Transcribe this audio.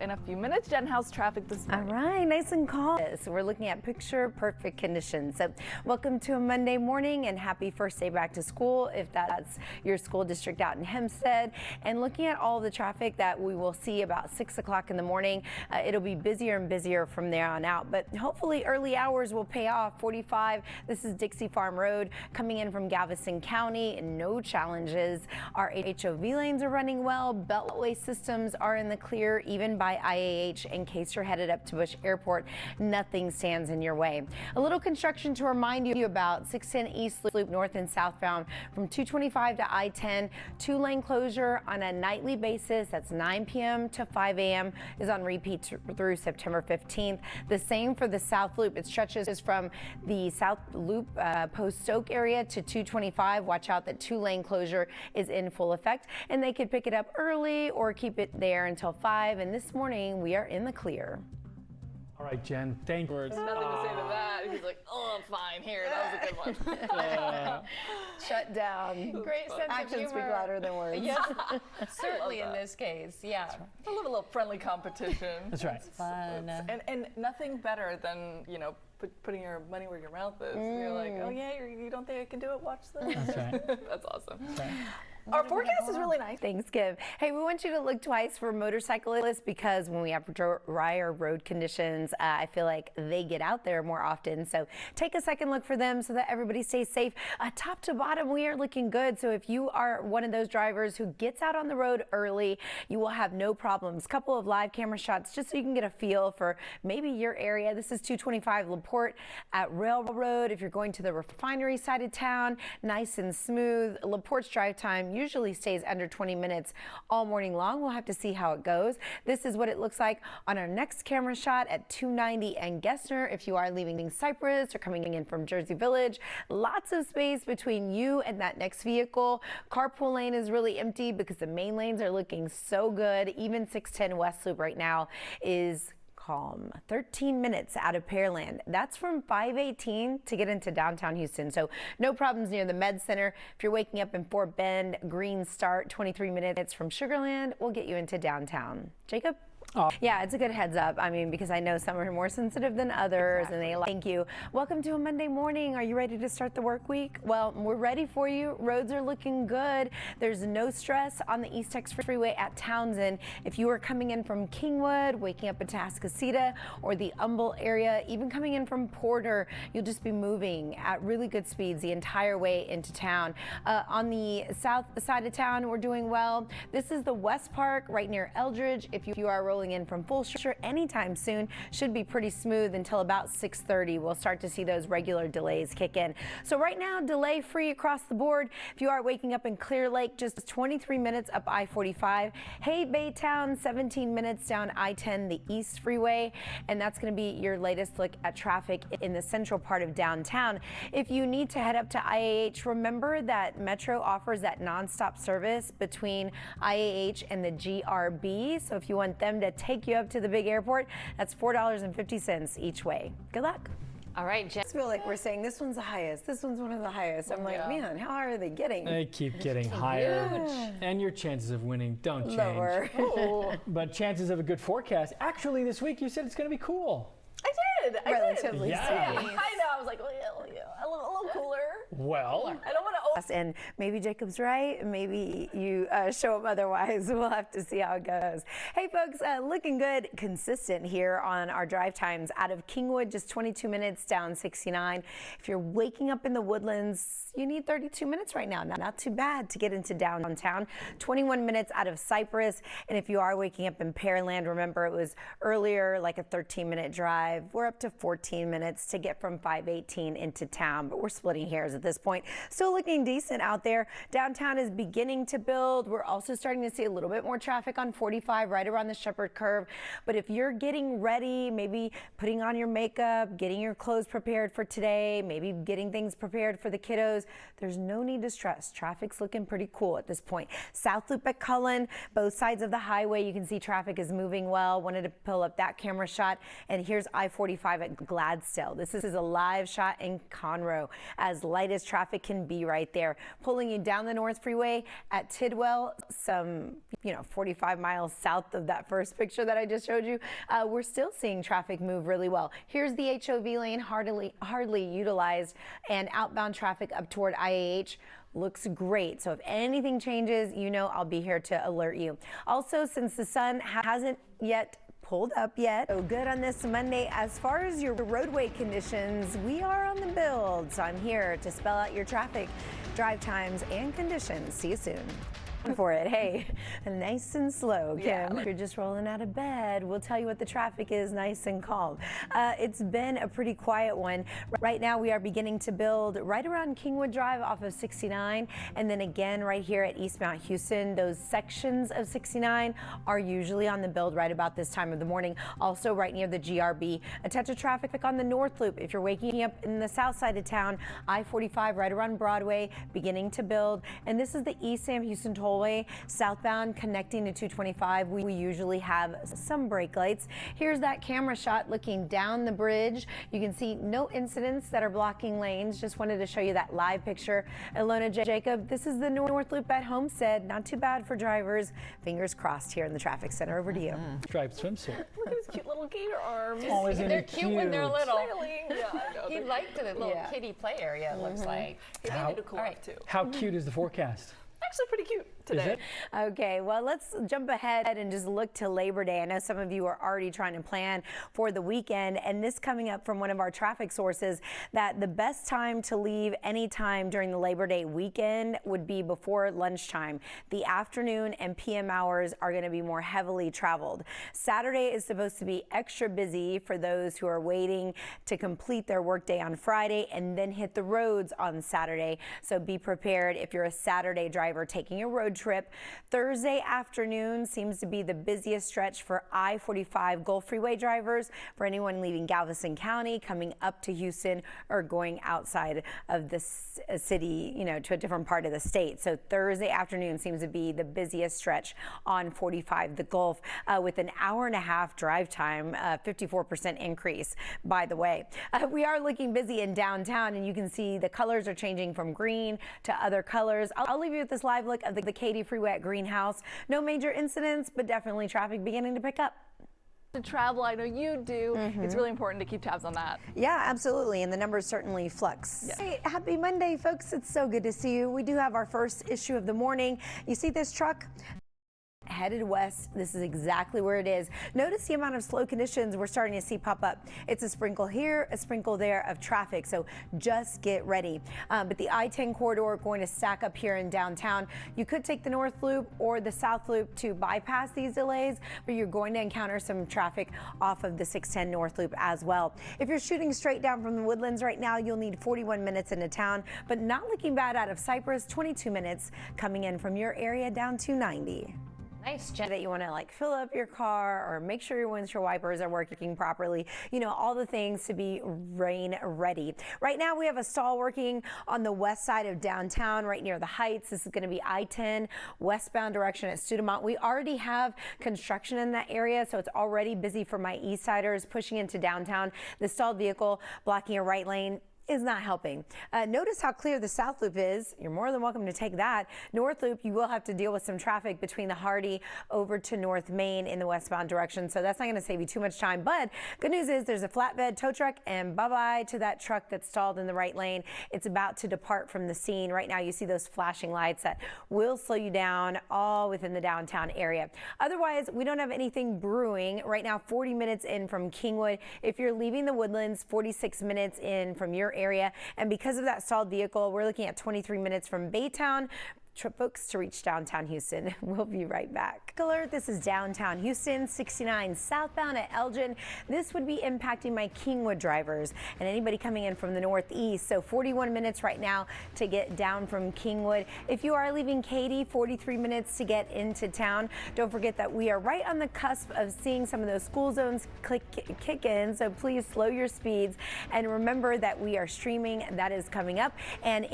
In a few minutes, Jen, how's traffic this morning? All right, nice and calm. So we're looking at picture perfect conditions. So welcome to a Monday morning and happy first day back to school if that's your school district out in Hempstead. And looking at all the traffic that we will see about 6 o'clock in the morning, it'll be busier and busier from there on out. But hopefully early hours will pay off. 45, this is Dixie Farm Road coming in from Galveston County. No challenges. Our HOV lanes are running well. Beltway systems are in the clear, even by IAH. In case you're headed up to Bush Airport, nothing stands in your way. A little construction to remind you about. 610 East Loop north and southbound from 225 to I-10. 2-lane closure on a nightly basis. That's 9 p.m. to 5 a.m. is on repeat through September 15th. The same for the South Loop. It stretches from the South Loop Post Oak area to 225. Watch out that 2-lane closure is in full effect, and they could pick it up early or keep it there until 5. And this morning we are in the clear. All right, Jen, thank you. There's nothing to say to that. He's like, oh, fine, here, that was a good one. Shut down. Great sense Actions of speak humor. louder than words. Yes, certainly in this case, yeah. I love a little friendly competition. That's right. Fun. And nothing better than, you know, putting your money where your mouth is. You're like, oh yeah, you don't think I can do it? Watch this. That's right. That's awesome. That's right. Our forecast is really nice. Thanks, Give. Hey, we want you to look twice for motorcyclists because when we have drier road conditions, I feel like they get out there more often. So take a second look for them so that everybody stays safe. Top to bottom, we are looking good. So if you are one of those drivers who gets out on the road early, you will have no problems. Couple of live camera shots just so you can get a feel for maybe your area. This is 225 LaPorte at Railroad. If you're going to the refinery side of town, nice and smooth. LaPorte's drive time usually stays under 20 minutes all morning long. We'll have to see how it goes. This is what it looks like on our next camera shot at 290 and Gessner. If you are leaving Cypress or coming in from Jersey Village, lots of space between you and that next vehicle. Carpool lane is really empty because the main lanes are looking so good. Even 610 West Loop right now is calm. 13 minutes out of Pearland. That's from 518 to get into downtown Houston. So no problems near the Med Center. If you're waking up in Fort Bend, Green Start, 23 minutes from Sugarland will get you into downtown. Jacob? Oh. Yeah, it's a good heads up. I mean, because I know some are more sensitive than others. Exactly. And they like. Thank you. Welcome to a Monday morning. Are you ready to start the work week? Well, we're ready for you. Roads are looking good. There's no stress on the East Texas Freeway at Townsend. If you are coming in from Kingwood, waking up at Tascasita or the Humble area, even coming in from Porter, you'll just be moving at really good speeds the entire way into town. On the south side of town, we're doing well. This is the West Park right near Eldridge. If you are rolling in from Fulshire anytime soon, should be pretty smooth until about 6:30. We'll start to see those regular delays kick in. So right now, delay free across the board. If you are waking up in Clear Lake, just 23 minutes up I-45. Hey Baytown, 17 minutes down I-10, the East Freeway. And that's going to be your latest look at traffic in the central part of downtown. If you need to head up to IAH, remember that Metro offers that nonstop service between IAH and the GRB. So if you want them to take you up to the big airport, that's $4.50 each way. Good luck. All right, Jen. I feel like we're saying this one's the highest. This one's one of the highest. I'm like, man, how high are they getting? They keep getting higher. And your chances of winning don't change. Lower. But chances of a good forecast. Actually, this week you said it's going to be cool. I did. Relatively Yeah. speaking. I know. I was like, well, yeah, a little cooler. Well, I don't want to. And maybe Jacob's right, maybe you show up otherwise. We'll have to see how it goes. Hey folks, looking good, consistent here on our drive times. Out of Kingwood, just 22 minutes down 69. If you're waking up in the Woodlands, you need 32 minutes right now. Not too bad to get into downtown. 21 minutes out of Cypress. And if you are waking up in Pearland, remember it was earlier like a 13-minute drive. We're up to 14 minutes to get from 518 into town, but we're splitting hairs at this point. Still looking decent out there. Downtown is beginning to build. We're also starting to see a little bit more traffic on 45 right around the Shepherd Curve. But if you're getting ready, maybe putting on your makeup, getting your clothes prepared for today, maybe getting things prepared for the kiddos, there's no need to stress. Traffic's looking pretty cool at this point. South Loop at Cullen, both sides of the highway, you can see traffic is moving well. Wanted to pull up that camera shot. And here's I-45 at Gladstone. This is a live shot in Conroe. As light as traffic can be right right there, pulling you down the North Freeway at Tidwell, some 45 miles south of that first picture that I just showed you. We're still seeing traffic move really well. Here's the HOV lane, hardly utilized, and outbound traffic up toward IAH looks great. So if anything changes, I'll be here to alert you. Also, since the sun hasn't yet pulled up yet, so good on this Monday. As far as your roadway conditions, we are on the build. So I'm here to spell out your traffic, drive times, and conditions. See you soon. For it. Hey, nice and slow, Kim. Yeah. If you're just rolling out of bed, we'll tell you what the traffic is, nice and calm. It's been a pretty quiet one. Right now we are beginning to build right around Kingwood Drive off of 69, and then again right here at East Mount Houston. Those sections of 69 are usually on the build right about this time of the morning. Also right near the GRB. A touch of traffic on the North Loop. If you're waking up in the south side of town, I-45 right around Broadway beginning to build. And this is the East Sam Houston Tollway southbound connecting to 225. We usually have some brake lights. Here's that camera shot looking down the bridge. You can see no incidents that are blocking lanes. Just wanted to show you that live picture. Ilona Jacob, this is the North Loop at Homestead. Not too bad for drivers. Fingers crossed here in the traffic center. Over to you. Striped swimsuit. Look at his cute little gator arms. Oh, isn't They're it cute when they're little. Yeah, I know. He liked the little kiddie play area, it looks like. They need to cool off too. How cute is the forecast? Actually pretty cute today. Is it? Okay, well, let's jump ahead and just look to Labor Day. I know some of you are already trying to plan for the weekend, and this coming up from one of our traffic sources that the best time to leave any time during the Labor Day weekend would be before lunchtime. The afternoon and PM hours are going to be more heavily traveled. Saturday is supposed to be extra busy for those who are waiting to complete their workday on Friday and then hit the roads on Saturday. So be prepared if you're a Saturday driver taking a road trip. Thursday afternoon seems to be the busiest stretch for I-45 Gulf Freeway drivers, for anyone leaving Galveston County, coming up to Houston, or going outside of the city, to a different part of the state. So Thursday afternoon seems to be the busiest stretch on 45 the Gulf, with an hour-and-a-half drive time, 54% increase, by the way. We are looking busy in downtown, and you can see the colors are changing from green to other colors. I'll leave you with this live look of the Katy Freeway at Greenhouse. No major incidents, but definitely traffic beginning to pick up. To travel, I know you do. It's really important to keep tabs on that. Yeah, absolutely, and the numbers certainly flux. Yes. Hey, happy Monday, folks. It's so good to see you. We do have our first issue of the morning. You see this truck? Headed west. This is exactly where it is. Notice the amount of slow conditions we're starting to see pop up. It's a sprinkle here, a sprinkle there of traffic, so just get ready. But the I-10 corridor going to stack up here in downtown. You could take the North Loop or the South Loop to bypass these delays, but you're going to encounter some traffic off of the 610 North Loop as well. If you're shooting straight down from the Woodlands right now, you'll need 41 minutes into town, but not looking bad out of Cypress, 22 minutes coming in from your area down to 90. Nice, Jen. That you want to fill up your car or make sure your windshield wipers are working properly. All the things to be rain ready. Right now we have a stall working on the west side of downtown right near the Heights. This is going to be I-10 westbound direction at Studemont. We already have construction in that area, so it's already busy for my east siders pushing into downtown. The stalled vehicle blocking a right lane is not helping. Notice how clear the South Loop is. You're more than welcome to take that. North Loop, you will have to deal with some traffic between the Hardy over to North Main in the westbound direction, so that's not going to save you too much time. But good news is there's a flatbed tow truck, and bye-bye to that truck that's stalled in the right lane. It's about to depart from the scene. Right now you see those flashing lights that will slow you down all within the downtown area. Otherwise, we don't have anything brewing. Right now, 40 minutes in from Kingwood. If you're leaving the Woodlands, 46 minutes in from your area, and because of that stalled vehicle, we're looking at 23 minutes from Baytown folks to reach downtown Houston. We'll be right back. Alert, this is downtown Houston, 69 southbound at Elgin. This would be impacting my Kingwood drivers and anybody coming in from the northeast. So 41 minutes right now to get down from Kingwood. If you are leaving Katy, 43 minutes to get into town. Don't forget that we are right on the cusp of seeing some of those school zones kick in, so please slow your speeds. And remember that we are streaming. That is coming up. And in